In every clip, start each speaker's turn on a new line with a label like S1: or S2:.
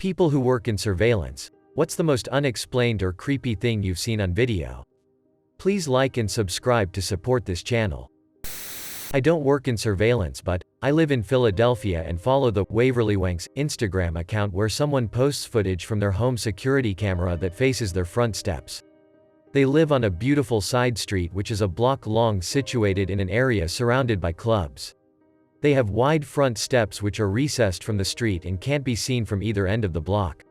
S1: People who work in surveillance, what's the most unexplained or creepy thing you've seen on video? Please like and subscribe to support this channel. I don't work in surveillance, but I live in Philadelphia and follow the Waverly Wanks Instagram account where someone posts footage from their home security camera that faces their front steps. They live on a beautiful side street which is a block long, situated in an area surrounded by clubs. They have wide front steps which are recessed from the street and can't be seen from either end of the block.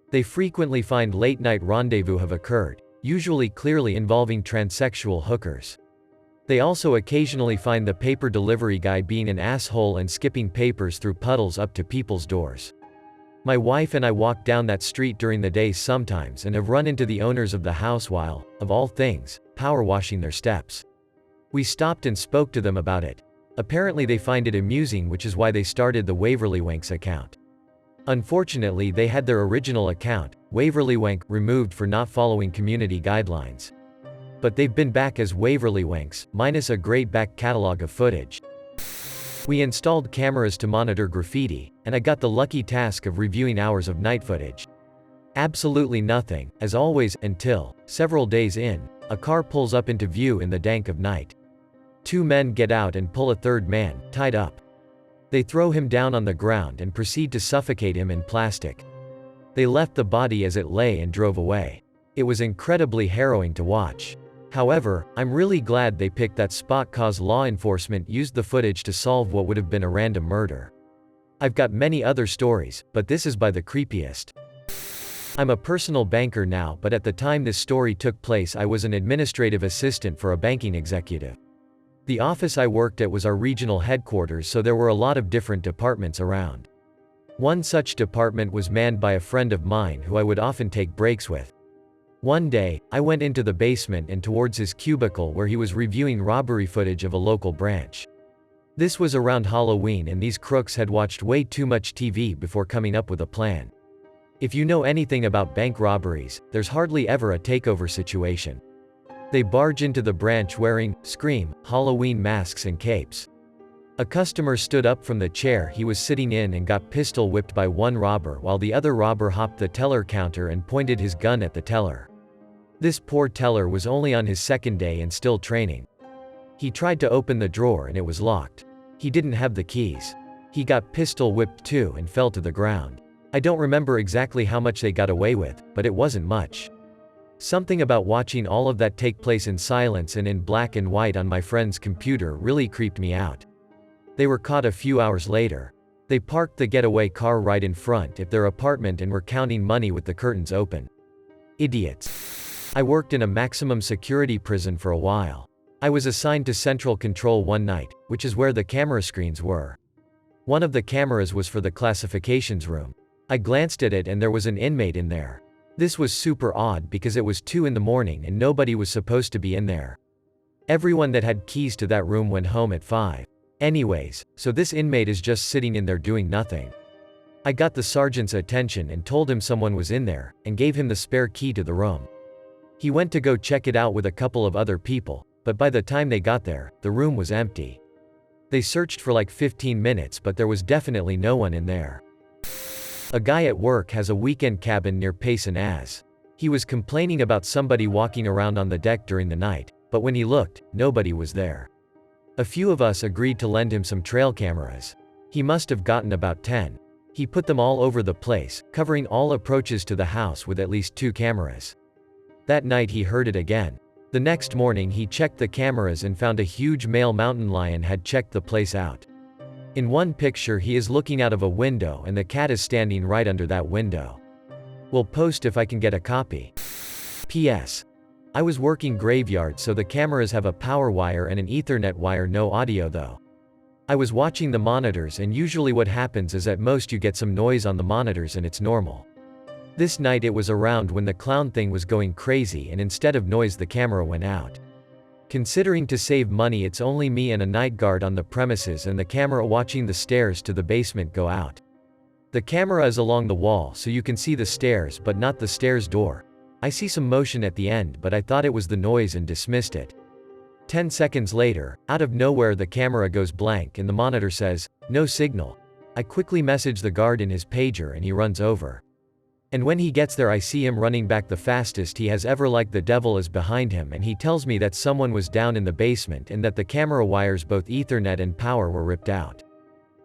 S1: They frequently find late-night rendezvous have occurred, usually clearly involving transsexual hookers. They also occasionally find the paper delivery guy being an asshole and skipping papers through puddles up to people's doors. My wife and I walk down that street during the day sometimes and have run into the owners of the house while, of all things, power washing their steps. We stopped and spoke to them about it. Apparently they find it amusing, which is why they started the Waverly Wanks account. Unfortunately, they had their original account, Waverly Wank, removed for not following community guidelines. But they've been back as Waverly Wanks, minus a great back catalog of footage. We installed cameras to monitor graffiti, and I got the lucky task of reviewing hours of night footage. Absolutely nothing, as always, until, several days in, a car pulls up into view in the dank of night. Two men get out and pull a third man, tied up. They throw him down on the ground and proceed to suffocate him in plastic. They left the body as it lay and drove away. It was incredibly harrowing to watch. However, I'm really glad they picked that spot cause law enforcement used the footage to solve what would have been a random murder. I've got many other stories, but this is by the creepiest. I'm a personal banker now, but at the time this story took place I was an administrative assistant for a banking executive. The office I worked at was our regional headquarters, so there were a lot of different departments around. One such department was manned by a friend of mine who I would often take breaks with. One day, I went into the basement and towards his cubicle where he was reviewing robbery footage of a local branch. This was around Halloween and these crooks had watched way too much TV before coming up with a plan. If you know anything about bank robberies, there's hardly ever a takeover situation. They barge into the branch wearing, scream, Halloween masks and capes. A customer stood up from the chair he was sitting in and got pistol whipped by one robber while the other robber hopped the teller counter and pointed his gun at the teller. This poor teller was only on his second day and still training. He tried to open the drawer and it was locked. He didn't have the keys. He got pistol whipped too and fell to the ground. I don't remember exactly how much they got away with, but it wasn't much. Something about watching all of that take place in silence and in black and white on my friend's computer really creeped me out. They were caught a few hours later. They parked the getaway car right in front of their apartment and were counting money with the curtains open. Idiots. I worked in a maximum security prison for a while. I was assigned to central control one night, which is where the camera screens were. One of the cameras was for the classifications room. I glanced at it and there was an inmate in there. This was super odd because it was 2 in the morning and nobody was supposed to be in there. Everyone that had keys to that room went home at 5. Anyways, so this inmate is just sitting in there doing nothing. I got the sergeant's attention and told him someone was in there, and gave him the spare key to the room. He went to go check it out with a couple of other people, but by the time they got there, the room was empty. They searched for like 15 minutes but there was definitely no one in there. A guy at work has a weekend cabin near Payson As. He was complaining about somebody walking around on the deck during the night, but when he looked, nobody was there. A few of us agreed to lend him some trail cameras. He must have gotten about 10. He put them all over the place, covering all approaches to the house with at least 2 cameras. That night he heard it again. The next morning he checked the cameras and found a huge male mountain lion had checked the place out. In one picture he is looking out of a window and the cat is standing right under that window. We'll post if I can get a copy. P.S. I was working graveyard so the cameras have a power wire and an Ethernet wire, no audio though. I was watching the monitors and usually what happens is at most you get some noise on the monitors and it's normal. This night it was around when the clown thing was going crazy and instead of noise the camera went out. Considering to save money it's only me and a night guard on the premises and the camera watching the stairs to the basement go out. The camera is along the wall so you can see the stairs but not the stairs door. I see some motion at the end but I thought it was the noise and dismissed it. 10 seconds later, out of nowhere the camera goes blank and the monitor says, "No signal." I quickly message the guard in his pager and he runs over. And when he gets there I see him running back the fastest he has ever, like the devil is behind him, and he tells me that someone was down in the basement and that the camera wires, both Ethernet and power, were ripped out.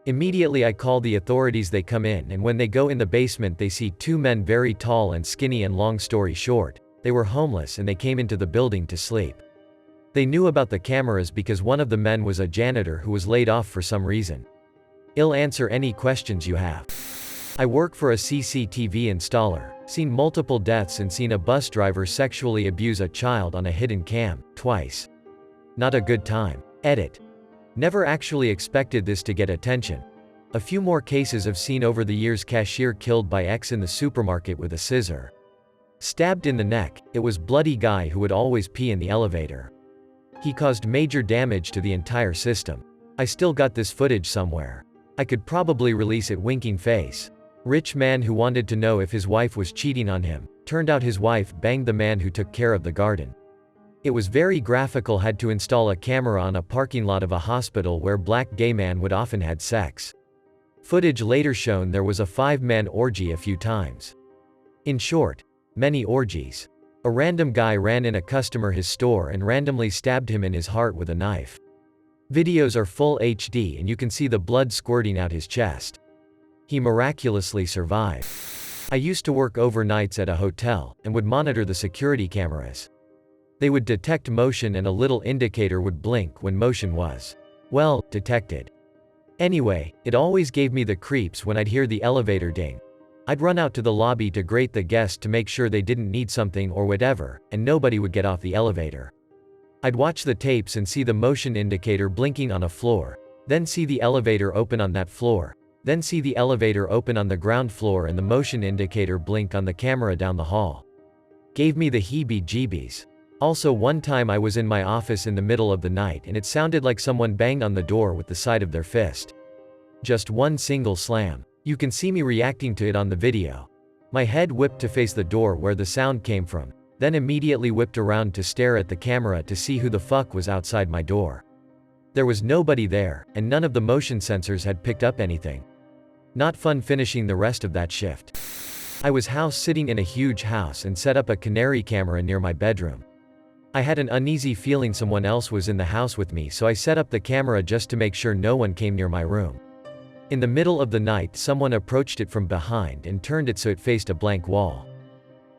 S1: Immediately I call the authorities. They come in, and when they go in the basement they see two men, very tall and skinny, and long story short, they were homeless and they came into the building to sleep. They knew about the cameras because one of the men was a janitor who was laid off for some reason. I'll answer any questions you have. I work for a CCTV installer, seen multiple deaths and seen a bus driver sexually abuse a child on a hidden cam, twice. Not a good time. Edit. Never actually expected this to get attention. A few more cases I've seen over the years. Cashier killed by X in the supermarket with a scissor. Stabbed in the neck. It was bloody guy who would always pee in the elevator. He caused major damage to the entire system. I still got this footage somewhere. I could probably release it. Winking face. Rich man who wanted to know if his wife was cheating on him. Turned out his wife banged the man who took care of the garden. It was very graphical. Had to install a camera on a parking lot of a hospital where black gay man would often had sex. Footage later shown there was a 5-man orgy a few times. In short, many orgies. A random guy ran in a customer his store and randomly stabbed him in his heart with a knife. Videos are full HD and you can see the blood squirting out his chest. He miraculously survived. I used to work overnights at a hotel and would monitor the security cameras. They would detect motion and a little indicator would blink when motion was, well, detected. Anyway, it always gave me the creeps when I'd hear the elevator ding. I'd run out to the lobby to greet the guest to make sure they didn't need something or whatever, and nobody would get off the elevator. I'd watch the tapes and see the motion indicator blinking on a floor, then see the elevator open on that floor, then see the elevator open on the ground floor and the motion indicator blink on the camera down the hall. Gave me the heebie-jeebies. Also, one time I was in my office in the middle of the night and it sounded like someone banged on the door with the side of their fist. Just one single slam. You can see me reacting to it on the video. My head whipped to face the door where the sound came from, then immediately whipped around to stare at the camera to see who the fuck was outside my door. There was nobody there, and none of the motion sensors had picked up anything. Not fun finishing the rest of that shift. I was house sitting in a huge house and set up a canary camera near my bedroom. I had an uneasy feeling someone else was in the house with me, so I set up the camera just to make sure no one came near my room. In the middle of the night someone approached it from behind and turned it so it faced a blank wall.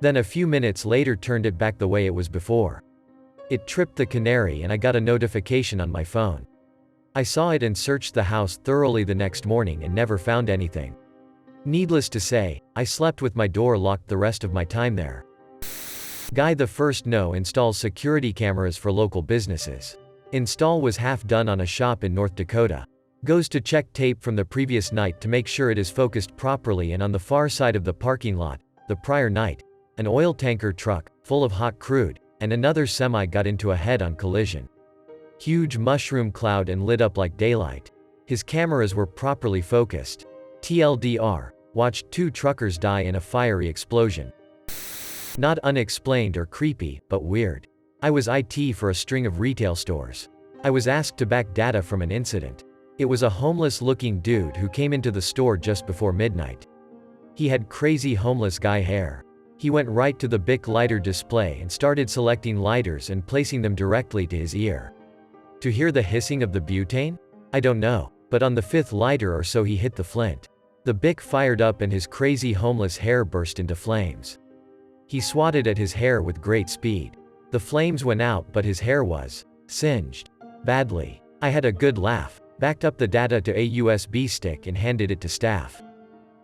S1: Then a few minutes later turned it back the way it was before. It tripped the canary and I got a notification on my phone. I saw it and searched the house thoroughly the next morning and never found anything. Needless to say, I slept with my door locked the rest of my time there. Guy the first no installs security cameras for local businesses. Install was half done on a shop in North Dakota. Goes to check tape from the previous night to make sure it is focused properly, and on the far side of the parking lot, the prior night, an oil tanker truck, full of hot crude, and another semi got into a head-on collision. Huge mushroom cloud and lit up like daylight. His cameras were properly focused. TLDR, watched 2 truckers die in a fiery explosion. Not unexplained or creepy, but weird. I was IT for a string of retail stores. I was asked to back data from an incident. It was a homeless-looking dude who came into the store just before midnight. He had crazy homeless guy hair. He went right to the Bic lighter display and started selecting lighters and placing them directly to his ear. To hear the hissing of the butane? I don't know, but on the 5th lighter or so he hit the flint. The Bic fired up and his crazy homeless hair burst into flames. He swatted at his hair with great speed. The flames went out but his hair was singed badly. I had a good laugh, backed up the data to a USB stick and handed it to staff.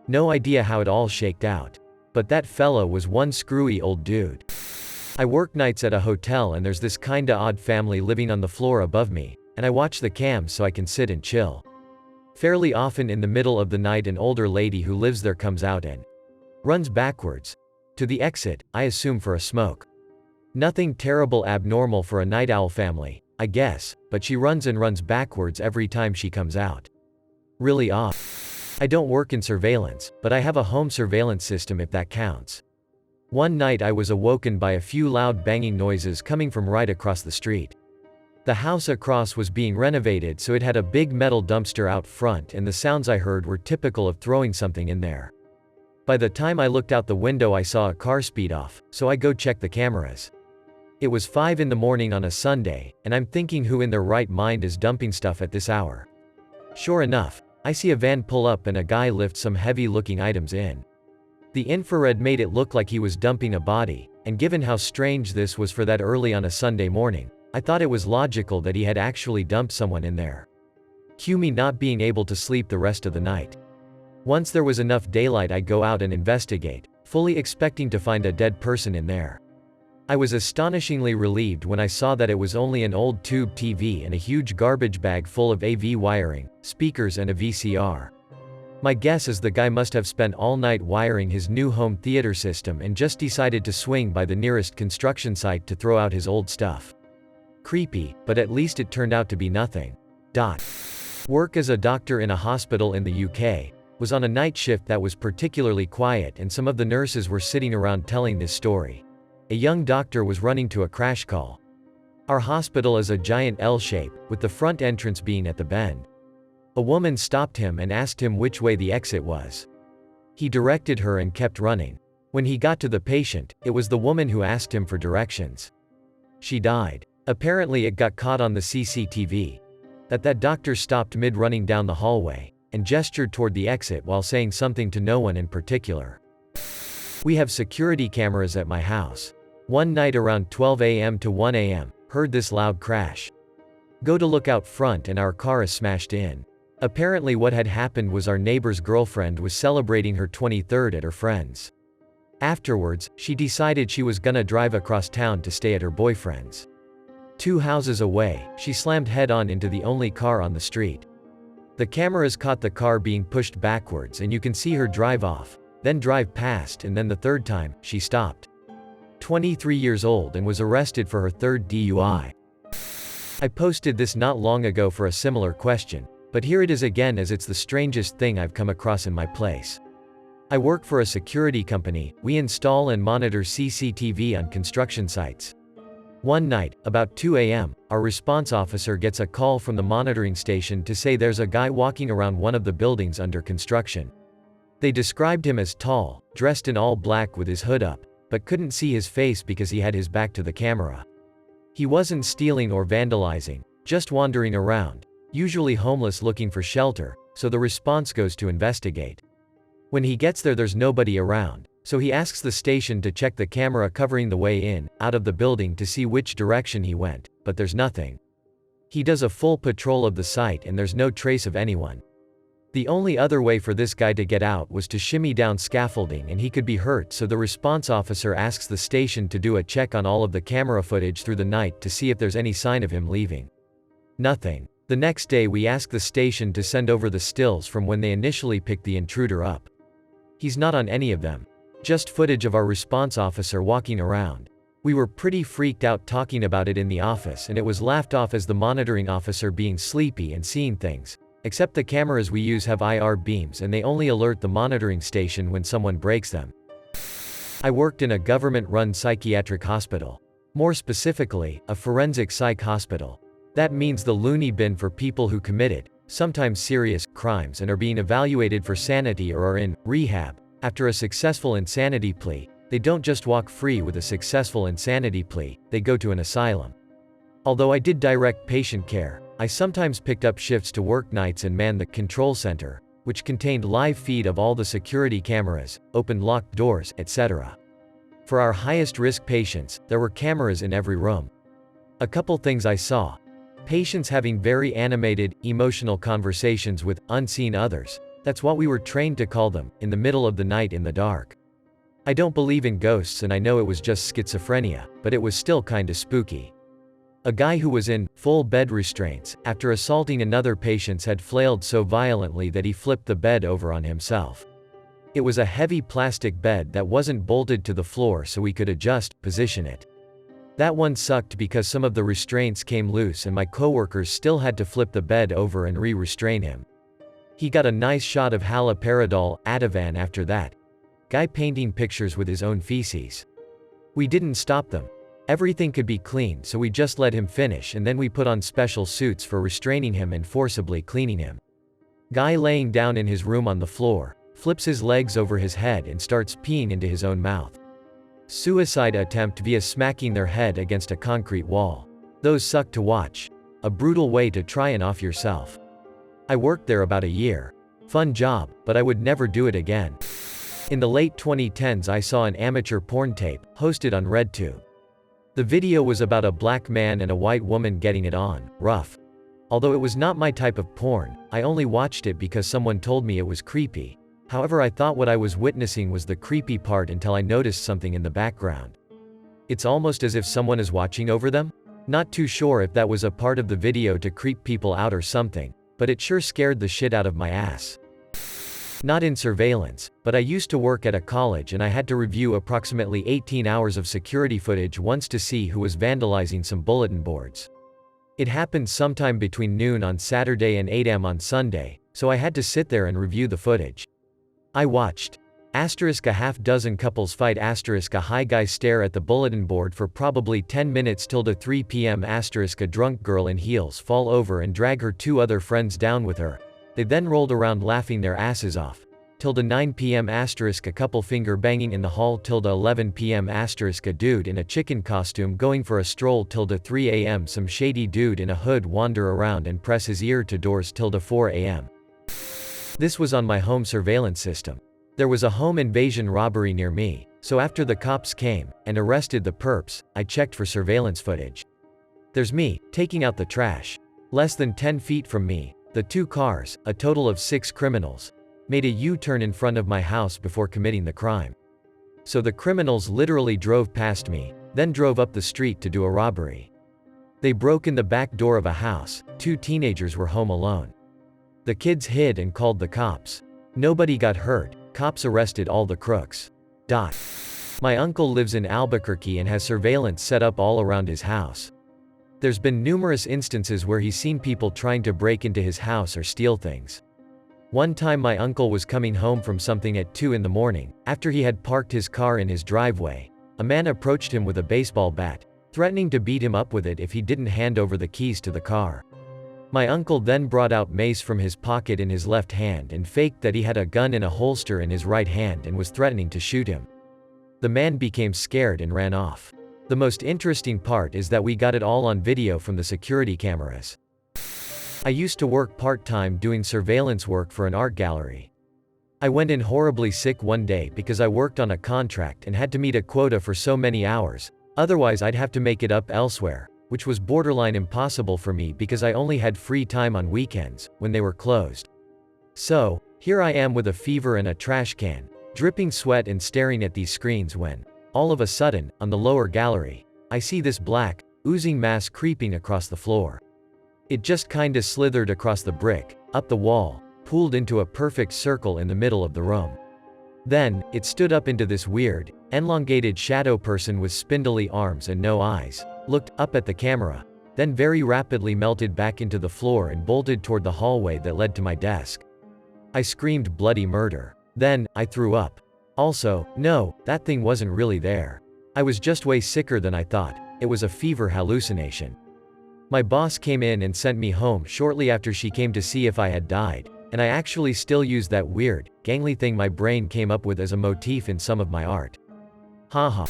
S1: No idea how it all shaked out. But that fella was one screwy old dude. I work nights at a hotel and there's this kinda odd family living on the floor above me, and I watch the cams so I can sit and chill. Fairly often in the middle of the night an older lady who lives there comes out and runs backwards to the exit, I assume for a smoke. Nothing terrible abnormal for a night owl family, I guess, but she runs and runs backwards every time she comes out. Really odd. I don't work in surveillance, but I have a home surveillance system if that counts. One night I was awoken by a few loud banging noises coming from right across the street. The house across was being renovated, so it had a big metal dumpster out front, and the sounds I heard were typical of throwing something in there. By the time I looked out the window I saw a car speed off, so I go check the cameras. It was 5 in the morning on a Sunday, and I'm thinking who in their right mind is dumping stuff at this hour. Sure enough, I see a van pull up and a guy lift some heavy-looking items in. The infrared made it look like he was dumping a body, and given how strange this was for that early on a Sunday morning, I thought it was logical that he had actually dumped someone in there. Cue me not being able to sleep the rest of the night. Once there was enough daylight I go out and investigate, fully expecting to find a dead person in there. I was astonishingly relieved when I saw that it was only an old tube TV and a huge garbage bag full of AV wiring, speakers and a VCR. My guess is the guy must have spent all night wiring his new home theater system and just decided to swing by the nearest construction site to throw out his old stuff. Creepy, but at least it turned out to be nothing. Work as a doctor in a hospital in the UK, was on a night shift that was particularly quiet and some of the nurses were sitting around telling this story. A young doctor was running to a crash call. Our hospital is a giant L shape, with the front entrance being at the bend. A woman stopped him and asked him which way the exit was. He directed her and kept running. When he got to the patient, it was the woman who asked him for directions. She died. Apparently it got caught on the CCTV. That doctor stopped mid-running down the hallway, and gestured toward the exit while saying something to no one in particular. We have security cameras at my house. One night around 12 a.m. to 1 a.m., heard this loud crash. Go to look out front and our car is smashed in. Apparently what had happened was our neighbor's girlfriend was celebrating her 23rd at her friend's. Afterwards, she decided she was gonna drive across town to stay at her boyfriend's. 2 houses away, she slammed head-on into the only car on the street. The cameras caught the car being pushed backwards and you can see her drive off, then drive past, and then the third time, she stopped. 23 years old and was arrested for her 3rd DUI. I posted this not long ago for a similar question, but here it is again as it's the strangest thing I've come across in my place. I work for a security company. We install and monitor CCTV on construction sites. One night, about 2 a.m., our response officer gets a call from the monitoring station to say there's a guy walking around one of the buildings under construction. They described him as tall, dressed in all black with his hood up, but couldn't see his face because he had his back to the camera. He wasn't stealing or vandalizing, just wandering around, usually homeless looking for shelter, so the response goes to investigate. When he gets there there's nobody around, so he asks the station to check the camera covering the way in, out of the building to see which direction he went, but there's nothing. He does a full patrol of the site and there's no trace of anyone. The only other way for this guy to get out was to shimmy down scaffolding and he could be hurt, so the response officer asks the station to do a check on all of the camera footage through the night to see if there's any sign of him leaving. Nothing. The next day we ask the station to send over the stills from when they initially picked the intruder up. He's not on any of them. Just footage of our response officer walking around. We were pretty freaked out talking about it in the office and it was laughed off as the monitoring officer being sleepy and seeing things. Except the cameras we use have IR beams and they only alert the monitoring station when someone breaks them. I worked in a government-run psychiatric hospital. More specifically, a forensic psych hospital. That means the loony bin for people who committed, sometimes serious, crimes and are being evaluated for sanity or are in rehab. After a successful insanity plea, they don't just walk free with a successful insanity plea, they go to an asylum. Although I did direct patient care, I sometimes picked up shifts to work nights and manned the control center, which contained live feed of all the security cameras, opened locked doors, etc. For our highest risk patients, there were cameras in every room. A couple things I saw. Patients having very animated, emotional conversations with unseen others. That's what we were trained to call them, in the middle of the night in the dark. I don't believe in ghosts and I know it was just schizophrenia, but it was still kinda spooky. A guy who was in full bed restraints, after assaulting another patient, had flailed so violently that he flipped the bed over on himself. It was a heavy plastic bed that wasn't bolted to the floor so we could adjust, position it. That one sucked because some of the restraints came loose and my coworkers still had to flip the bed over and re-restrain him. He got a nice shot of haloperidol, Ativan after that. Guy painting pictures with his own feces. We didn't stop them. Everything could be cleaned so we just let him finish and then we put on special suits for restraining him and forcibly cleaning him. Guy laying down in his room on the floor. flips his legs over his head and starts peeing into his own mouth. Suicide attempt via smacking their head against a concrete wall. Those suck to watch. A brutal way to try and off yourself. I worked there about a year. Fun job, but I would never do it again. In the late 2010s I saw an amateur porn tape, hosted on RedTube. The video was about a black man and a white woman getting it on, rough. Although it was not my type of porn, I only watched it because someone told me it was creepy. However, I thought what I was witnessing was the creepy part until I noticed something in the background. It's almost as if someone is watching over them? Not too sure if that was a part of the video to creep people out or something, but it sure scared the shit out of my ass. Not in surveillance, but I used to work at a college and I had to review approximately 18 hours of security footage once to see who was vandalizing some bulletin boards. It happened sometime between noon on Saturday and 8 am on Sunday, so I had to sit there and review the footage. I watched a half dozen couples fight a high guy stare at the bulletin board for probably 10 minutes till 3 p.m. a drunk girl in heels fall over and drag her 2 other friends down with her. They then rolled around laughing their asses off. Till 9 p.m. a couple finger banging in the hall till 11 p.m. a dude in a chicken costume going for a stroll till 3 a.m. some shady dude in a hood wander around and press his ear to doors till 4 a.m. This was on my home surveillance system. There was a home invasion robbery near me, so after the cops came and arrested the perps, I checked for surveillance footage. There's me, taking out the trash. Less than 10 feet from me, the 2 cars, a total of 6 criminals, made a U-turn in front of my house before committing the crime. So the criminals literally drove past me, then drove up the street to do a robbery. They broke in the back door of a house. 2 teenagers were home alone. The kids hid and called the cops. Nobody got hurt. Cops arrested all the crooks. My uncle lives in Albuquerque and has surveillance set up all around his house. There's been numerous instances where he's seen people trying to break into his house or steal things. One time my uncle was coming home from something at 2 in the morning. After he had parked his car in his driveway, a man approached him with a baseball bat, threatening to beat him up with it if he didn't hand over the keys to the car. My uncle then brought out mace from his pocket in his left hand and faked that he had a gun in a holster in his right hand and was threatening to shoot him. The man became scared and ran off. The most interesting part is that we got it all on video from the security cameras. I used to work part-time doing surveillance work for an art gallery. I went in horribly sick one day because I worked on a contract and had to meet a quota for so many hours, otherwise I'd have to make it up elsewhere, which was borderline impossible for me because I only had free time on weekends, when they were closed. So, here I am with a fever and a trash can, dripping sweat and staring at these screens when, all of a sudden, on the lower gallery, I see this black, oozing mass creeping across the floor. It just kinda slithered across the brick, up the wall, pooled into a perfect circle in the middle of the room. Then, it stood up into this weird, elongated shadow person with spindly arms and no eyes, looked up at the camera, then very rapidly melted back into the floor and bolted toward the hallway that led to my desk. I screamed bloody murder. Then, I threw up. Also, no, that thing wasn't really there. I was just way sicker than I thought. It was a fever hallucination. My boss came in and sent me home shortly after she came to see if I had died, and I actually still use that weird, gangly thing my brain came up with as a motif in some of my art. Haha.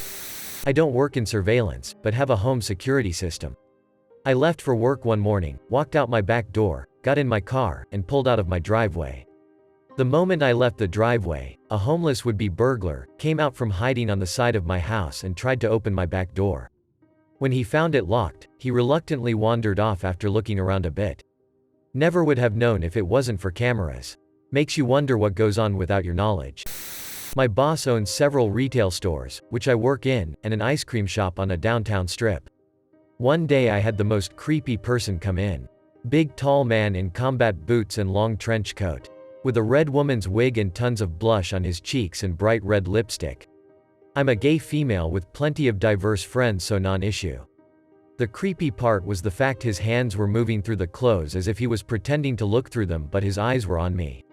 S1: I don't work in surveillance, but have a home security system. I left for work one morning, walked out my back door, got in my car, and pulled out of my driveway. The moment I left the driveway, a homeless would-be burglar came out from hiding on the side of my house and tried to open my back door. When he found it locked, he reluctantly wandered off after looking around a bit. Never would have known if it wasn't for cameras. Makes you wonder what goes on without your knowledge. My boss owns several retail stores, which I work in, and an ice cream shop on a downtown strip. One day I had the most creepy person come in. Big tall man in combat boots and long trench coat, with a red woman's wig and tons of blush on his cheeks and bright red lipstick. I'm a gay female with plenty of diverse friends, so non-issue. The creepy part was the fact his hands were moving through the clothes as if he was pretending to look through them, but his eyes were on me.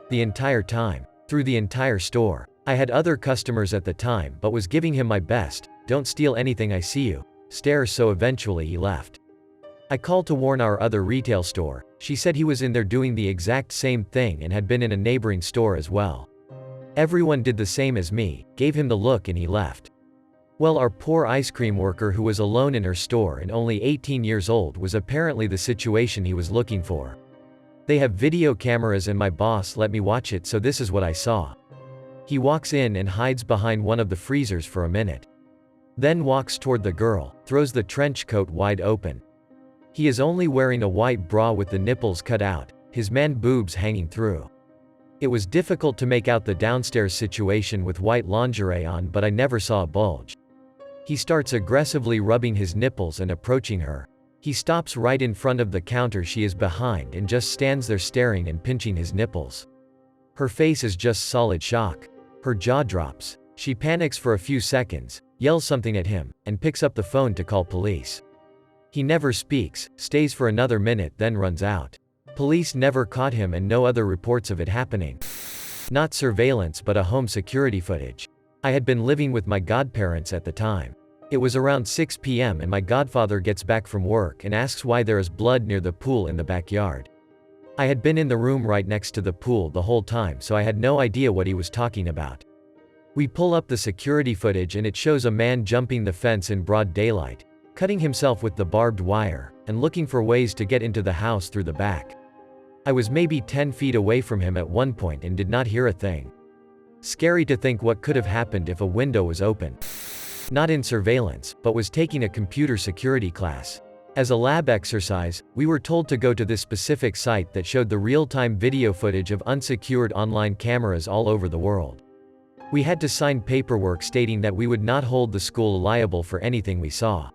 S1: The entire time. Through the entire store. I had other customers at the time but was giving him my best, "Don't steal anything, I see you" stare, so eventually he left. I called to warn our other retail store. She said he was in there doing the exact same thing and had been in a neighboring store as well. Everyone did the same as me, gave him the look and he left. Well, our poor ice cream worker who was alone in her store and only 18 years old was apparently the situation he was looking for. They have video cameras and my boss let me watch it, so this is what I saw. He walks in and hides behind one of the freezers for a minute. Then walks toward the girl, throws the trench coat wide open. He is only wearing a white bra with the nipples cut out, his man boobs hanging through. It was difficult to make out the downstairs situation with white lingerie on, but I never saw a bulge. He starts aggressively rubbing his nipples and approaching her. He stops right in front of the counter she is behind and just stands there staring and pinching his nipples. Her face is just solid shock. Her jaw drops. She panics for a few seconds, yells something at him, and picks up the phone to call police. He never speaks, stays for another minute, then runs out. Police never caught him and no other reports of it happening. Not surveillance but a home security footage. I had been living with my godparents at the time. It was around 6 p.m. and my godfather gets back from work and asks why there is blood near the pool in the backyard. I had been in the room right next to the pool the whole time, so I had no idea what he was talking about. We pull up the security footage and it shows a man jumping the fence in broad daylight, cutting himself with the barbed wire, and looking for ways to get into the house through the back. I was maybe 10 feet away from him at one point and did not hear a thing. Scary to think what could have happened if a window was open. Not in surveillance, but was taking a computer security class. As a lab exercise, we were told to go to this specific site that showed the real-time video footage of unsecured online cameras all over the world. We had to sign paperwork stating that we would not hold the school liable for anything we saw.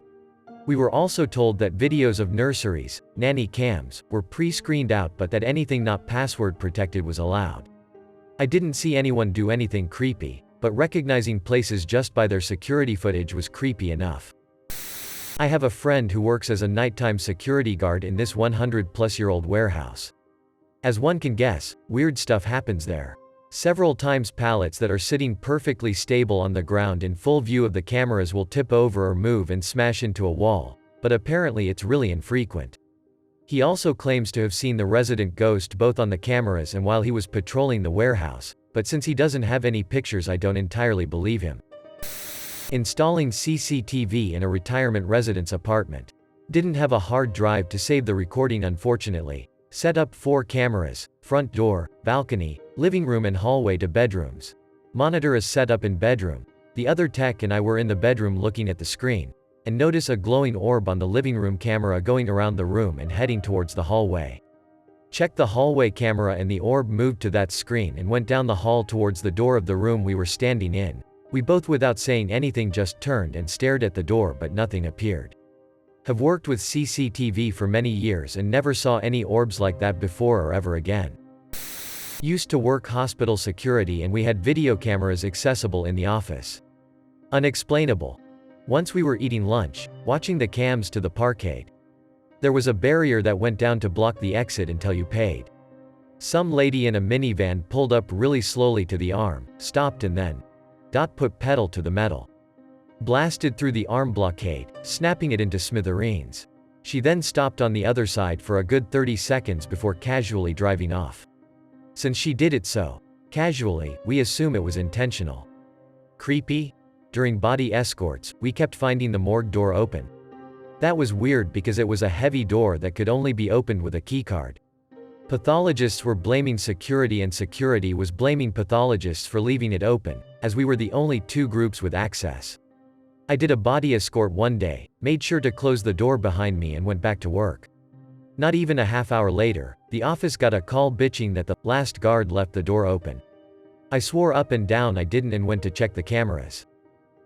S1: We were also told that videos of nurseries, nanny cams, were pre-screened out but that anything not password protected was allowed. I didn't see anyone do anything creepy, but recognizing places just by their security footage was creepy enough. I have a friend who works as a nighttime security guard in this 100-plus-year-old warehouse. As one can guess, weird stuff happens there. Several times pallets that are sitting perfectly stable on the ground in full view of the cameras will tip over or move and smash into a wall, but apparently it's really infrequent. He also claims to have seen the resident ghost both on the cameras and while he was patrolling the warehouse, but since he doesn't have any pictures I don't entirely believe him. Installing CCTV in a retirement residence apartment. Didn't have a hard drive to save the recording unfortunately. Set up 4 cameras, front door, balcony, living room and hallway to bedrooms. Monitor is set up in bedroom. The other tech and I were in the bedroom looking at the screen, and notice a glowing orb on the living room camera going around the room and heading towards the hallway. Checked the hallway camera and the orb moved to that screen and went down the hall towards the door of the room we were standing in. We both without saying anything just turned and stared at the door but nothing appeared. Have worked with CCTV for many years and never saw any orbs like that before or ever again. Used to work hospital security and we had video cameras accessible in the office. Unexplainable. Once we were eating lunch, watching the cams to the parkade. There was a barrier that went down to block the exit until you paid. Some lady in a minivan pulled up really slowly to the arm, stopped and then put pedal to the metal. Blasted through the arm blockade, snapping it into smithereens. She then stopped on the other side for a good 30 seconds before casually driving off. Since she did it so casually, we assume it was intentional. Creepy? During body escorts, we kept finding the morgue door open. That was weird because it was a heavy door that could only be opened with a keycard. Pathologists were blaming security and security was blaming pathologists for leaving it open, as we were the only 2 groups with access. I did a body escort one day, made sure to close the door behind me and went back to work. Not even a half hour later, the office got a call bitching that the last guard left the door open. I swore up and down I didn't and went to check the cameras.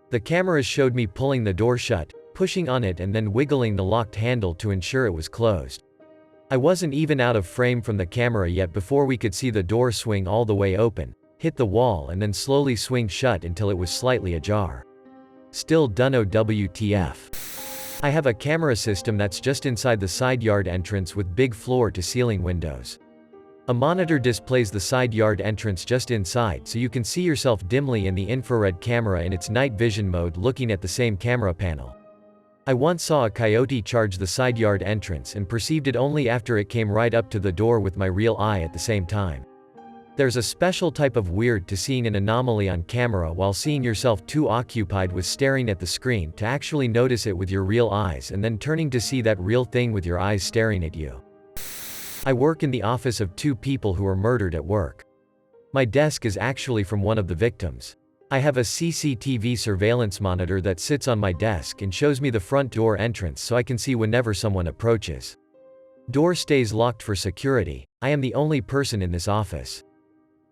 S1: The cameras showed me pulling the door shut, pushing on it and then wiggling the locked handle to ensure it was closed. I wasn't even out of frame from the camera yet before we could see the door swing all the way open, hit the wall and then slowly swing shut until it was slightly ajar. Still dunno WTF. I have a camera system that's just inside the side yard entrance with big floor-to-ceiling windows. A monitor displays the side yard entrance just inside so you can see yourself dimly in the infrared camera in its night vision mode looking at the same camera panel. I once saw a coyote charge the side yard entrance and perceived it only after it came right up to the door with my real eye at the same time. There's a special type of weird to seeing an anomaly on camera while seeing yourself too occupied with staring at the screen to actually notice it with your real eyes and then turning to see that real thing with your eyes staring at you. I work in the office of 2 people who were murdered at work. My desk is actually from one of the victims. I have a CCTV surveillance monitor that sits on my desk and shows me the front door entrance so I can see whenever someone approaches. Door stays locked for security. I am the only person in this office.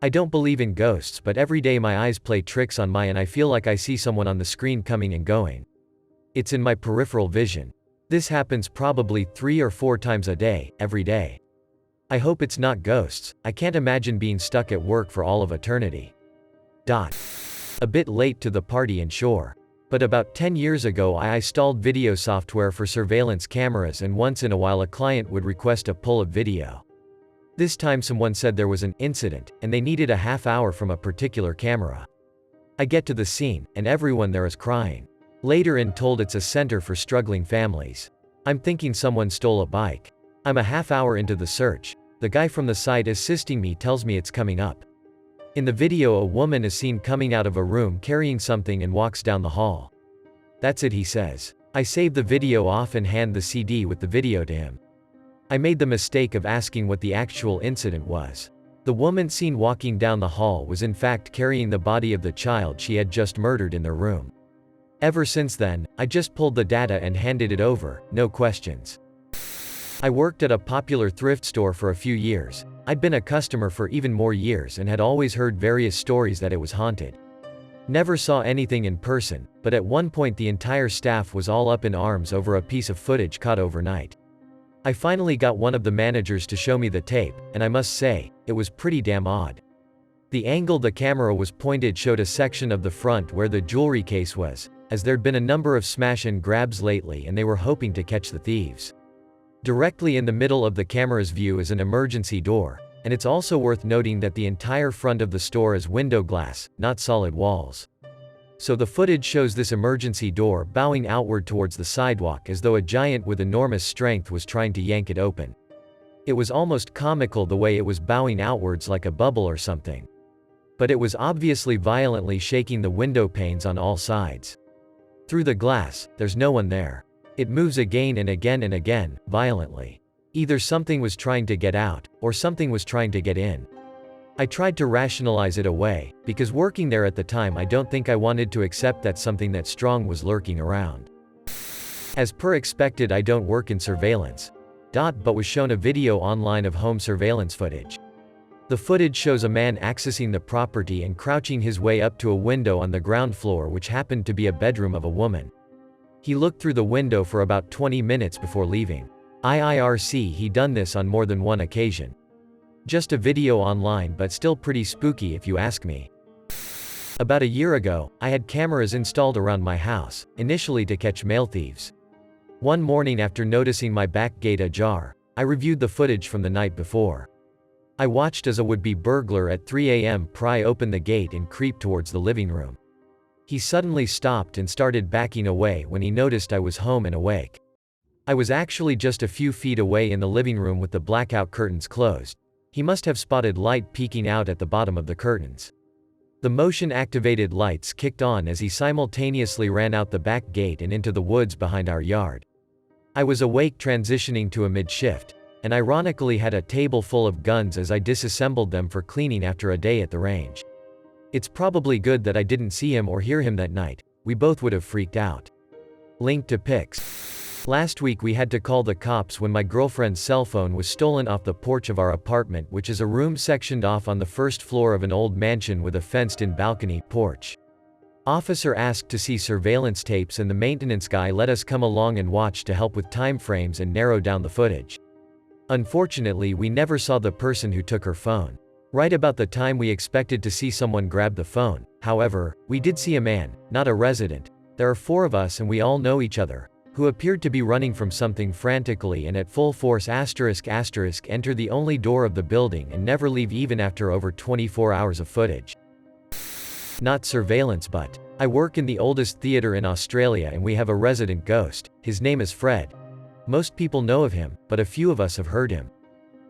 S1: I don't believe in ghosts, but every day my eyes play tricks on and I feel like I see someone on the screen coming and going. It's in my peripheral vision. This happens probably 3 or 4 times a day, every day. I hope it's not ghosts. I can't imagine being stuck at work for all of eternity. A bit late to the party and sure. But about 10 years ago I installed video software for surveillance cameras, and once in a while a client would request a pull of video. This time someone said there was an incident, and they needed a half hour from a particular camera. I get to the scene, and everyone there is crying. Later in told it's a center for struggling families. I'm thinking someone stole a bike. I'm a half hour into the search. The guy from the site assisting me tells me it's coming up. In the video a woman is seen coming out of a room carrying something and walks down the hall. That's it, he says. I save the video off and hand the CD with the video to him. I made the mistake of asking what the actual incident was. The woman seen walking down the hall was in fact carrying the body of the child she had just murdered in their room. Ever since then, I just pulled the data and handed it over, no questions. I worked at a popular thrift store for a few years. I'd been a customer for even more years and had always heard various stories that it was haunted. Never saw anything in person, but at one point the entire staff was all up in arms over a piece of footage caught overnight. I finally got one of the managers to show me the tape, and I must say, it was pretty damn odd. The angle the camera was pointed showed a section of the front where the jewelry case was, as there'd been a number of smash and grabs lately and they were hoping to catch the thieves. Directly in the middle of the camera's view is an emergency door, and it's also worth noting that the entire front of the store is window glass, not solid walls. So the footage shows this emergency door bowing outward towards the sidewalk as though a giant with enormous strength was trying to yank it open. It was almost comical the way it was bowing outwards like a bubble or something. But it was obviously violently shaking the window panes on all sides. Through the glass, there's no one there. It moves again and again and again, violently. Either something was trying to get out, or something was trying to get in. I tried to rationalize it away, because working there at the time I don't think I wanted to accept that something that strong was lurking around. As per expected, I don't work in surveillance. But was shown a video online of home surveillance footage. The footage shows a man accessing the property and crouching his way up to a window on the ground floor which happened to be a bedroom of a woman. He looked through the window for about 20 minutes before leaving. IIRC, he done this on more than one occasion. Just a video online, but still pretty spooky if you ask me. About a year ago, I had cameras installed around my house, initially to catch mail thieves. One morning after noticing my back gate ajar, I reviewed the footage from the night before. I watched as a would-be burglar at 3 a.m. pry open the gate and creep towards the living room. He suddenly stopped and started backing away when he noticed I was home and awake. I was actually just a few feet away in the living room with the blackout curtains closed. He must have spotted light peeking out at the bottom of the curtains. The motion-activated lights kicked on as he simultaneously ran out the back gate and into the woods behind our yard. I was awake transitioning to a mid-shift, and ironically had a table full of guns as I disassembled them for cleaning after a day at the range. It's probably good that I didn't see him or hear him that night. We both would have freaked out. Link to pics. Last week we had to call the cops when my girlfriend's cell phone was stolen off the porch of our apartment, which is a room sectioned off on the first floor of an old mansion with a fenced-in balcony porch. Officer asked to see surveillance tapes and the maintenance guy let us come along and watch to help with time frames and narrow down the footage. Unfortunately, we never saw the person who took her phone. Right about the time we expected to see someone grab the phone, however, we did see a man, not a resident. There are 4 of us and we all know each other, who appeared to be running from something frantically and at full force **** enter the only door of the building and never leave even after over 24 hours of footage. Not surveillance, but I work in the oldest theater in Australia and we have a resident ghost. His name is Fred. Most people know of him, but a few of us have heard him.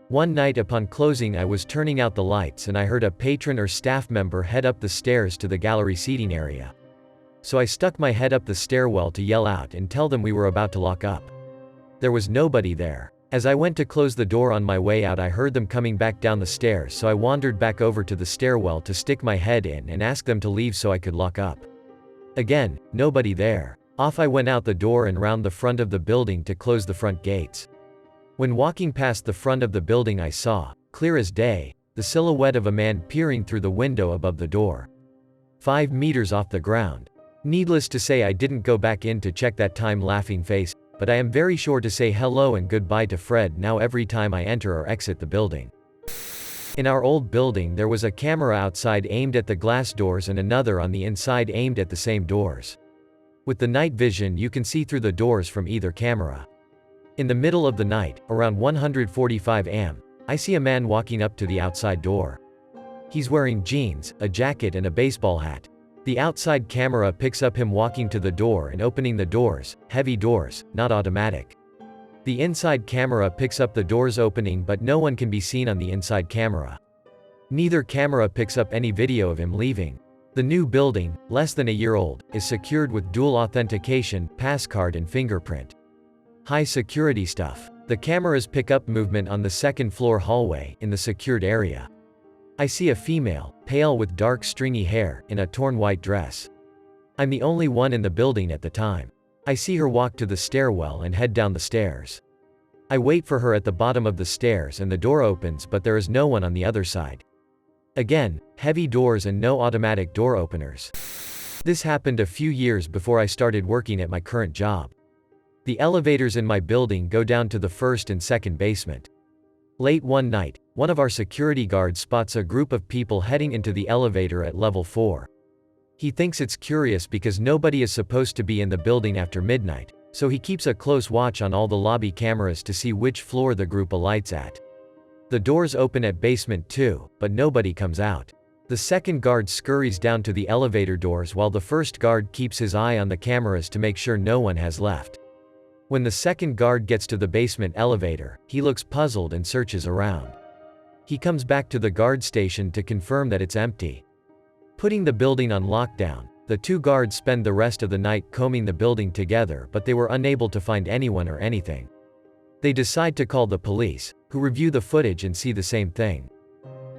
S1: One night upon closing I was turning out the lights and I heard a patron or staff member head up the stairs to the gallery seating area. So I stuck my head up the stairwell to yell out and tell them we were about to lock up. There was nobody there. As I went to close the door on my way out I heard them coming back down the stairs, so I wandered back over to the stairwell to stick my head in and ask them to leave so I could lock up. Again, nobody there. Off I went out the door and round the front of the building to close the front gates. When walking past the front of the building I saw, clear as day, the silhouette of a man peering through the window above the door. 5 meters off the ground. Needless to say I didn't go back in to check that time laughing face, but I am very sure to say hello and goodbye to Fred now every time I enter or exit the building. In our old building there was a camera outside aimed at the glass doors and another on the inside aimed at the same doors. With the night vision you can see through the doors from either camera. In the middle of the night, around 145 am, I see a man walking up to the outside door. He's wearing jeans, a jacket and a baseball hat. The outside camera picks up him walking to the door and opening the doors, heavy doors, not automatic. The inside camera picks up the doors opening but no one can be seen on the inside camera. Neither camera picks up any video of him leaving. The new building, less than a year old, is secured with dual authentication, passcard and fingerprint. High security stuff. The cameras pick up movement on the second floor hallway, in the secured area. I see a female, pale with dark stringy hair, in a torn white dress. I'm the only one in the building at the time. I see her walk to the stairwell and head down the stairs. I wait for her at the bottom of the stairs and the door opens but there is no one on the other side. Again, heavy doors and no automatic door openers. This happened a few years before I started working at my current job. The elevators in my building go down to the first and second basement. Late one night, one of our security guards spots a group of people heading into the elevator at level 4. He thinks it's curious because nobody is supposed to be in the building after midnight, so he keeps a close watch on all the lobby cameras to see which floor the group alights at. The doors open at basement 2, but nobody comes out. The second guard scurries down to the elevator doors while the first guard keeps his eye on the cameras to make sure no one has left. When the second guard gets to the basement elevator, he looks puzzled and searches around. He comes back to the guard station to confirm that it's empty. Putting the building on lockdown, the two guards spend the rest of the night combing the building together but they were unable to find anyone or anything. They decide to call the police, who review the footage and see the same thing.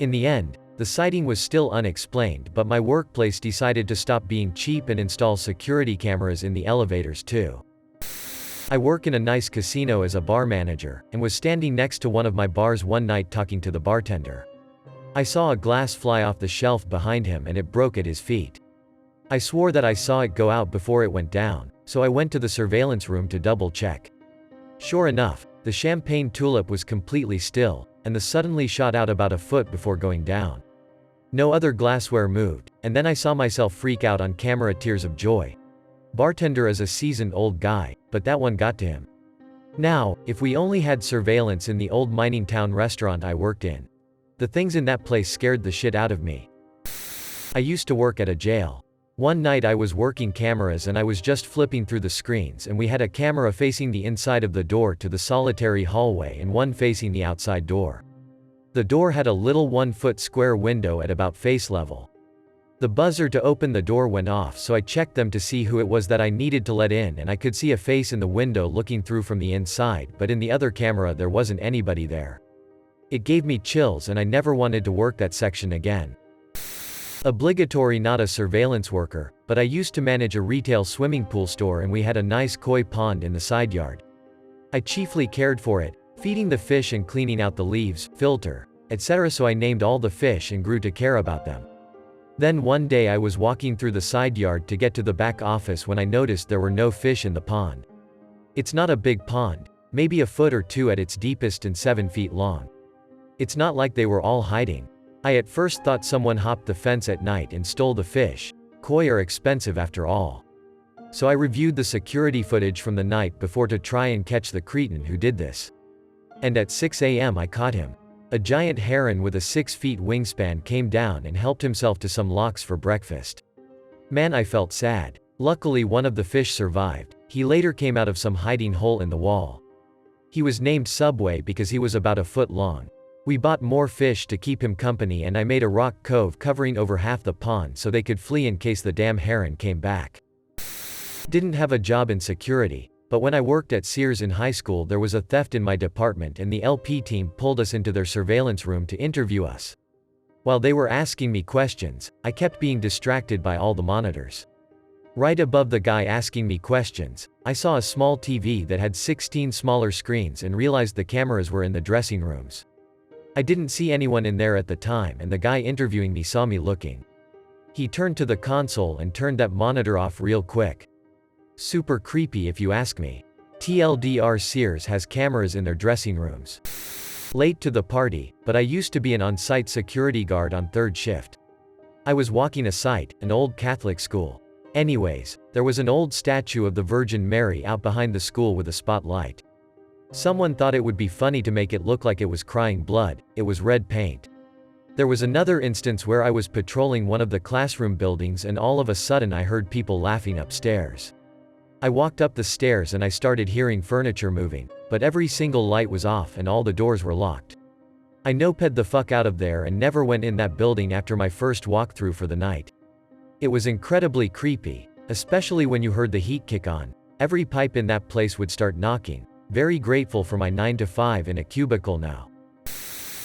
S1: In the end, the sighting was still unexplained but my workplace decided to stop being cheap and install security cameras in the elevators too. I work in a nice casino as a bar manager, and was standing next to one of my bars one night talking to the bartender. I saw a glass fly off the shelf behind him and it broke at his feet. I swore that I saw it go out before it went down, so I went to the surveillance room to double check. Sure enough, the champagne tulip was completely still, and the suddenly shot out about a foot before going down. No other glassware moved, and then I saw myself freak out on camera, tears of joy. Bartender is a seasoned old guy, but that one got to him. Now, if we only had surveillance in the old mining town restaurant I worked in. The things in that place scared the shit out of me. I used to work at a jail. One night I was working cameras and I was just flipping through the screens and we had a camera facing the inside of the door to the solitary hallway and one facing the outside door. The door had a little 1-foot square window at about face level. The buzzer to open the door went off, so I checked them to see who it was that I needed to let in, and I could see a face in the window looking through from the inside, but in the other camera there wasn't anybody there. It gave me chills and I never wanted to work that section again. Obligatory, not a surveillance worker, but I used to manage a retail swimming pool store and we had a nice koi pond in the side yard. I chiefly cared for it, feeding the fish and cleaning out the leaves, filter, etc. So I named all the fish and grew to care about them. Then one day I was walking through the side yard to get to the back office when I noticed there were no fish in the pond. It's not a big pond, maybe a foot or two at its deepest and 7 feet long. It's not like they were all hiding. I at first thought someone hopped the fence at night and stole the fish. Koi are expensive after all. So I reviewed the security footage from the night before to try and catch the cretin who did this. And at 6 a.m. I caught him. A giant heron with a 6-foot wingspan came down and helped himself to some lox for breakfast. Man, I felt sad. Luckily one of the fish survived. He later came out of some hiding hole in the wall. He was named Subway because he was about a foot long. We bought more fish to keep him company, and I made a rock cove covering over half the pond so they could flee in case the damn heron came back. Didn't have a job in security, but when I worked at Sears in high school there was a theft in my department and the LP team pulled us into their surveillance room to interview us. While they were asking me questions, I kept being distracted by all the monitors. Right above the guy asking me questions, I saw a small TV that had 16 smaller screens and realized the cameras were in the dressing rooms. I didn't see anyone in there at the time, and the guy interviewing me saw me looking. He turned to the console and turned that monitor off real quick. Super creepy if you ask me. TLDR, Sears has cameras in their dressing rooms. Late to the party, but I used to be an on-site security guard on third shift. I was walking a site, an old Catholic school. Anyways, there was an old statue of the Virgin Mary out behind the school with a spotlight. Someone thought it would be funny to make it look like it was crying blood. It was red paint. There was another instance where I was patrolling one of the classroom buildings and all of a sudden I heard people laughing upstairs. I walked up the stairs and I started hearing furniture moving, but every single light was off and all the doors were locked. I noped the fuck out of there and never went in that building after my first walkthrough for the night. It was incredibly creepy, especially when you heard the heat kick on. Every pipe in that place would start knocking. Very grateful for my 9 to 5 in a cubicle now.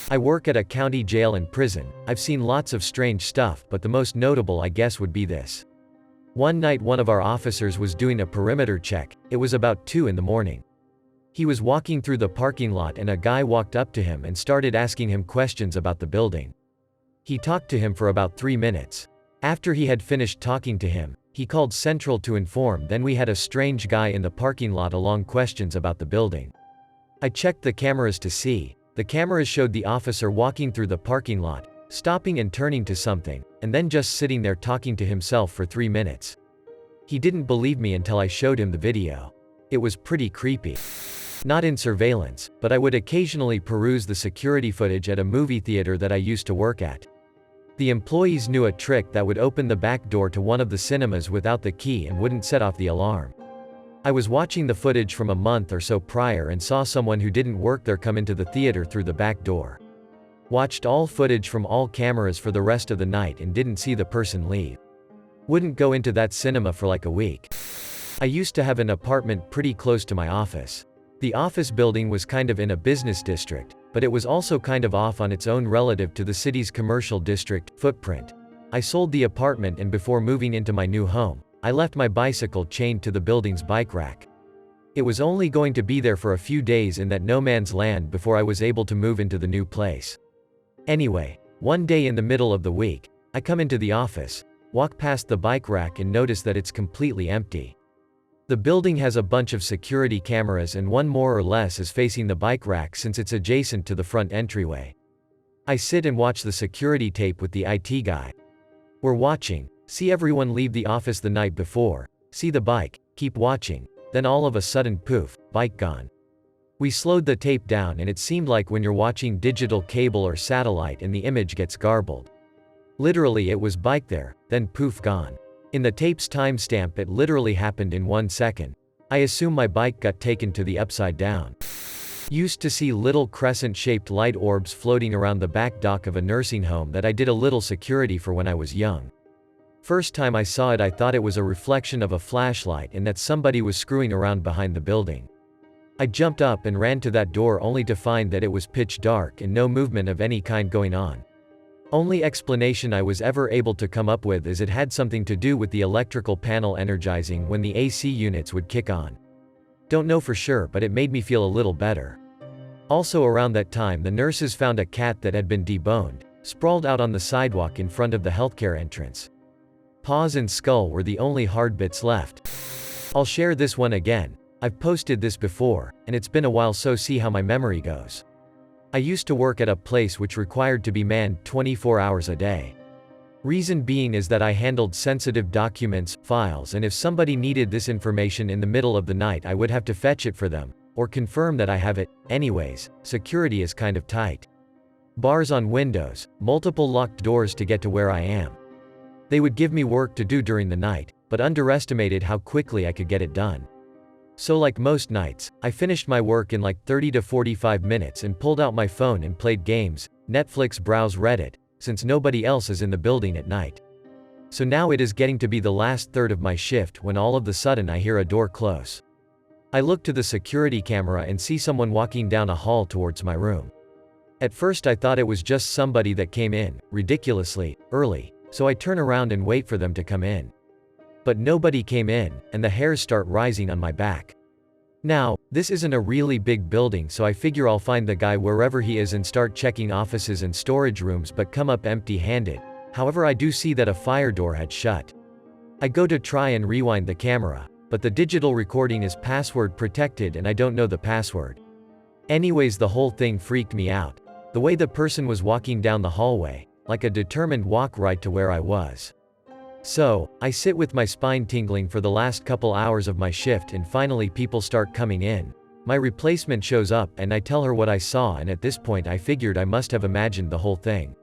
S1: I work at a county jail and prison. I've seen lots of strange stuff, but the most notable I guess would be this. One night one of our officers was doing a perimeter check. It was about 2 in the morning. He was walking through the parking lot and a guy walked up to him and started asking him questions about the building. He talked to him for about 3 minutes. After he had finished talking to him, he called Central to inform. Then we had a strange guy in the parking lot along questions about the building. I checked the cameras to see. The cameras showed the officer walking through the parking lot, stopping and turning to something, and then just sitting there talking to himself for 3 minutes. He didn't believe me until I showed him the video. It was pretty creepy. Not in surveillance, but I would occasionally peruse the security footage at a movie theater that I used to work at. The employees knew a trick that would open the back door to one of the cinemas without the key and wouldn't set off the alarm. I was watching the footage from a month or so prior and saw someone who didn't work there come into the theater through the back door. Watched all footage from all cameras for the rest of the night and didn't see the person leave. Wouldn't go into that cinema for like a week. I used to have an apartment pretty close to my office. The office building was kind of in a business district, but it was also kind of off on its own relative to the city's commercial district footprint. I sold the apartment and before moving into my new home, I left my bicycle chained to the building's bike rack. It was only going to be there for a few days in that no man's land before I was able to move into the new place. Anyway, one day in the middle of the week, I come into the office, walk past the bike rack and notice that it's completely empty. The building has a bunch of security cameras and one more or less is facing the bike rack since it's adjacent to the front entryway. I sit and watch the security tape with the IT guy. We're watching, see everyone leave the office the night before, see the bike, keep watching, then all of a sudden poof, bike gone. We slowed the tape down and it seemed like when you're watching digital cable or satellite and the image gets garbled. Literally it was bike there, then poof gone. In the tape's timestamp it literally happened in 1 second. I assume my bike got taken to the upside down. Used to see little crescent-shaped light orbs floating around the back dock of a nursing home that I did a little security for when I was young. First time I saw it I thought it was a reflection of a flashlight and that somebody was screwing around behind the building. I jumped up and ran to that door only to find that it was pitch dark and no movement of any kind going on. Only explanation I was ever able to come up with is it had something to do with the electrical panel energizing when the AC units would kick on. Don't know for sure, but it made me feel a little better. Also around that time the nurses found a cat that had been deboned, sprawled out on the sidewalk in front of the healthcare entrance. Paws and skull were the only hard bits left. I'll share this one again. I've posted this before, and it's been a while, so see how my memory goes. I used to work at a place which required to be manned 24 hours a day. Reason being is that I handled sensitive documents, files, and if somebody needed this information in the middle of the night I would have to fetch it for them, or confirm that I have it. Anyways, security is kind of tight. Bars on windows, multiple locked doors to get to where I am. They would give me work to do during the night, but underestimated how quickly I could get it done. So like most nights, I finished my work in like 30 to 45 minutes and pulled out my phone and played games, Netflix, browse Reddit, since nobody else is in the building at night. So now it is getting to be the last third of my shift when all of a sudden I hear a door close. I look to the security camera and see someone walking down a hall towards my room. At first I thought it was just somebody that came in, ridiculously, early, so I turn around and wait for them to come in. But nobody came in, and the hairs start rising on my back. Now, this isn't a really big building, so I figure I'll find the guy wherever he is and start checking offices and storage rooms, but come up empty-handed. However, I do see that a fire door had shut. I go to try and rewind the camera, but the digital recording is password protected and I don't know the password. Anyways, the whole thing freaked me out. The way the person was walking down the hallway, like a determined walk right to where I was. So, I sit with my spine tingling for the last couple hours of my shift and finally people start coming in. My replacement shows up and I tell her what I saw, and at this point I figured I must have imagined the whole thing.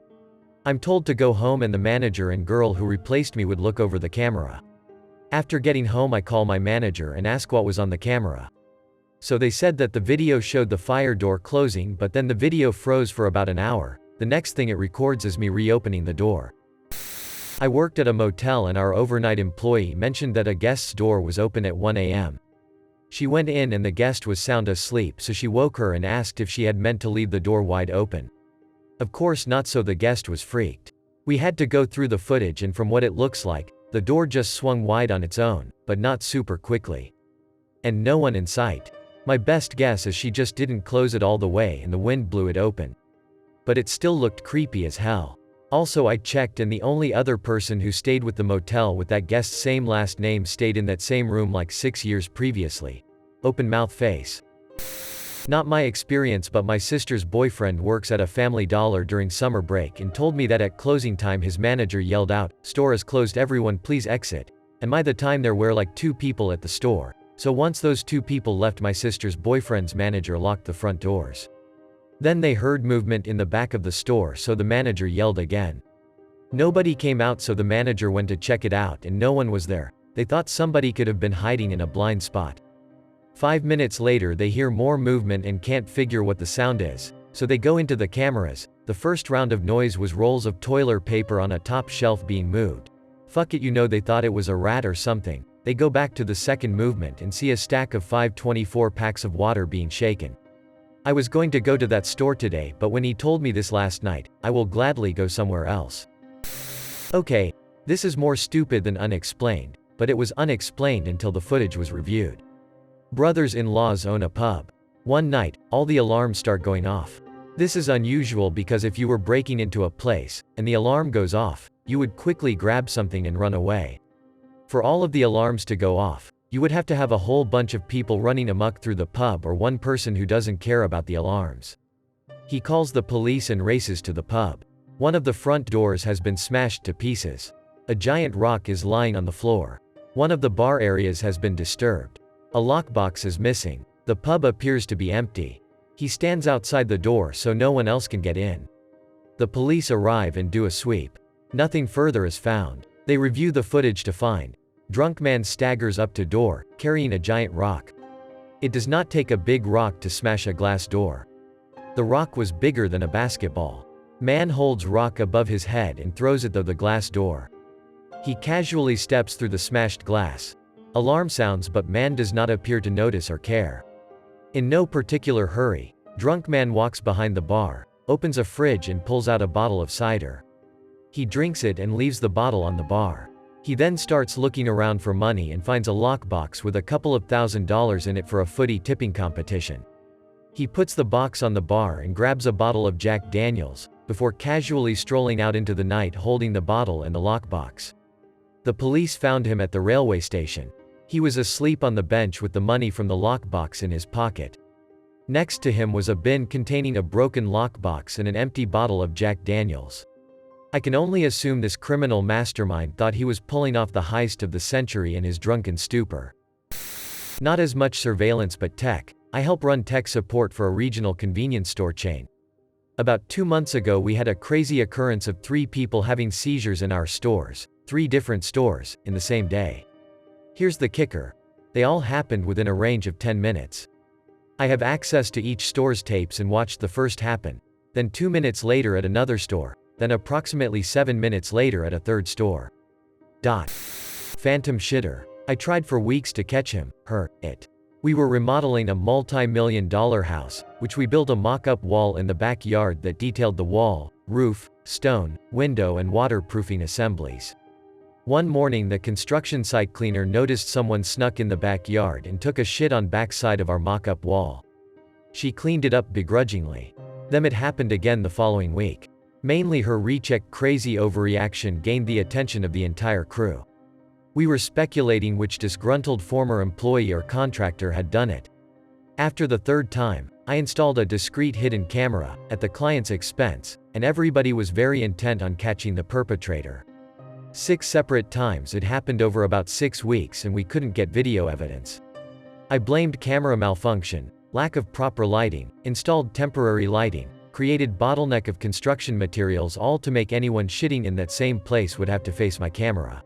S1: I'm told to go home and the manager and girl who replaced me would look over the camera. After getting home I call my manager and ask what was on the camera. So they said that the video showed the fire door closing, but then the video froze for about an hour. The next thing it records is me reopening the door. I worked at a motel and our overnight employee mentioned that a guest's door was open at 1 a.m. She went in and the guest was sound asleep, so she woke her and asked if she had meant to leave the door wide open. Of course not, so the guest was freaked. We had to go through the footage and from what it looks like, the door just swung wide on its own, but not super quickly. And no one in sight. My best guess is she just didn't close it all the way and the wind blew it open. But it still looked creepy as hell. Also, I checked and the only other person who stayed with the motel with that guest's same last name stayed in that same room like 6 years previously. Open mouth face. Not my experience, but my sister's boyfriend works at a Family Dollar during summer break and told me that at closing time his manager yelled out, "Store is closed, everyone please exit." And by the time there were like 2 people at the store. So once those 2 people left, my sister's boyfriend's manager locked the front doors. Then they heard movement in the back of the store, so the manager yelled again. Nobody came out, so the manager went to check it out and no one was there. They thought somebody could have been hiding in a blind spot. 5 minutes later they hear more movement and can't figure what the sound is, so they go into the cameras. The first round of noise was rolls of toilet paper on a top shelf being moved. Fuck it, you know, they thought it was a rat or something. They go back to the second movement and see a stack of 5 24 packs of water being shaken. I was going to go to that store today, but when he told me this last night, I will gladly go somewhere else. Okay, this is more stupid than unexplained, but it was unexplained until the footage was reviewed. Brothers-in-laws own a pub. One night, all the alarms start going off. This is unusual because if you were breaking into a place, and the alarm goes off, you would quickly grab something and run away. For all of the alarms to go off, you would have to have a whole bunch of people running amok through the pub or one person who doesn't care about the alarms. He calls the police and races to the pub. One of the front doors has been smashed to pieces. A giant rock is lying on the floor. One of the bar areas has been disturbed. A lockbox is missing. The pub appears to be empty. He stands outside the door so no one else can get in. The police arrive and do a sweep. Nothing further is found. They review the footage to find drunk man staggers up to door, carrying a giant rock. It does not take a big rock to smash a glass door. The rock was bigger than a basketball. Man holds rock above his head and throws it through the glass door. He casually steps through the smashed glass. Alarm sounds, but man does not appear to notice or care. In no particular hurry, drunk man walks behind the bar, opens a fridge and pulls out a bottle of cider. He drinks it and leaves the bottle on the bar. He then starts looking around for money and finds a lockbox with a couple of $1,000s in it for a footy tipping competition. He puts the box on the bar and grabs a bottle of Jack Daniels, before casually strolling out into the night holding the bottle and the lockbox. The police found him at the railway station. He was asleep on the bench with the money from the lockbox in his pocket. Next to him was a bin containing a broken lockbox and an empty bottle of Jack Daniels. I can only assume this criminal mastermind thought he was pulling off the heist of the century in his drunken stupor. Not as much surveillance but tech. I help run tech support for a regional convenience store chain. About 2 months ago we had a crazy occurrence of 3 people having seizures in our stores, 3 different stores, in the same day. Here's the kicker. They all happened within a range of 10 minutes. I have access to each store's tapes and watched the first happen, then 2 minutes later at another store, then approximately 7 minutes later at a third store. Phantom shitter. I tried for weeks to catch him, it. We were remodeling a multi-million-dollar house, which we built a mock-up wall in the backyard that detailed the wall, roof, stone, window and waterproofing assemblies. One morning the construction site cleaner noticed someone snuck in the backyard and took a shit on backside of our mock-up wall. She cleaned it up begrudgingly. Then it happened again the following week. Mainly her recheck crazy overreaction gained the attention of the entire crew. We were speculating which disgruntled former employee or contractor had done it. After the third time, I installed a discreet hidden camera, at the client's expense, and everybody was very intent on catching the perpetrator. 6 separate times it happened over about 6 weeks and we couldn't get video evidence. I blamed camera malfunction, lack of proper lighting, installed temporary lighting, created bottleneck of construction materials, all to make anyone shitting in that same place would have to face my camera.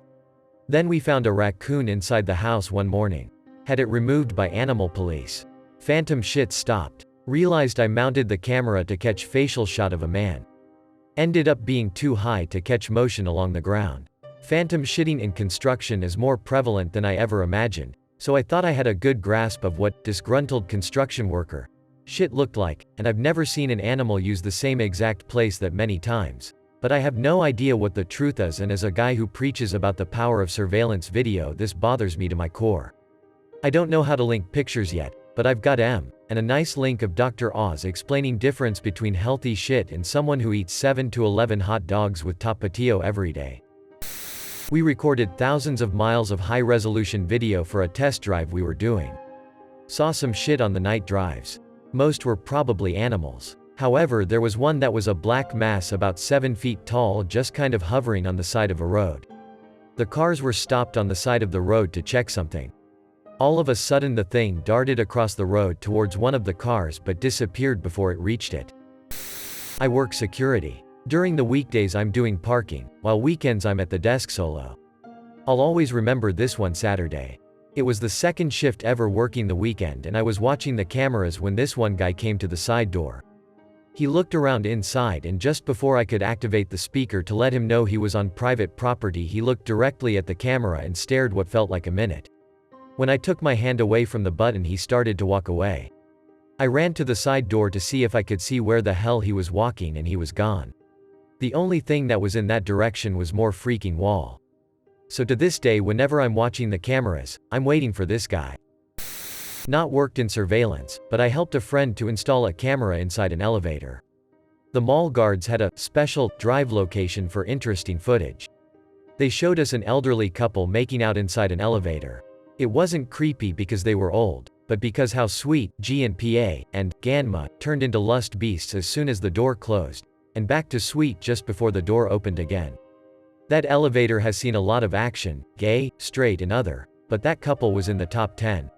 S1: Then we found a raccoon inside the house one morning. Had it removed by animal police. Phantom shit stopped. Realized I mounted the camera to catch facial shot of a man. Ended up being too high to catch motion along the ground. Phantom shitting in construction is more prevalent than I ever imagined, so I thought I had a good grasp of what disgruntled construction worker shit looked like, and I've never seen an animal use the same exact place that many times. But I have no idea what the truth is, and as a guy who preaches about the power of surveillance video, this bothers me to my core. I don't know how to link pictures yet, but I've got and a nice link of Dr. Oz explaining difference between healthy shit and someone who eats 7 to 11 hot dogs with tapatio every day. We recorded thousands of miles of high-resolution video for a test drive we were doing. Saw some shit on the night drives. Most were probably animals. However, there was one that was a black mass about 7 feet tall, just kind of hovering on the side of a road. The cars were stopped on the side of the road to check something. All of a sudden the thing darted across the road towards one of the cars but disappeared before it reached it. I work security. During the weekdays I'm doing parking, while weekends I'm at the desk solo. I'll always remember this one Saturday. It was the second shift ever working the weekend, and I was watching the cameras when this one guy came to the side door. He looked around inside, and just before I could activate the speaker to let him know he was on private property, he looked directly at the camera and stared what felt like a minute. When I took my hand away from the button, he started to walk away. I ran to the side door to see if I could see where the hell he was walking, and he was gone. The only thing that was in that direction was more freaking wall. So to this day, whenever I'm watching the cameras, I'm waiting for this guy. Not worked in surveillance, but I helped a friend to install a camera inside an elevator. The mall guards had a special drive location for interesting footage. They showed us an elderly couple making out inside an elevator. It wasn't creepy because they were old, but because how sweet G and PA and Ganma turned into lust beasts as soon as the door closed, and back to sweet just before the door opened again. That elevator has seen a lot of action, gay, straight and other, but that couple was in the top 10.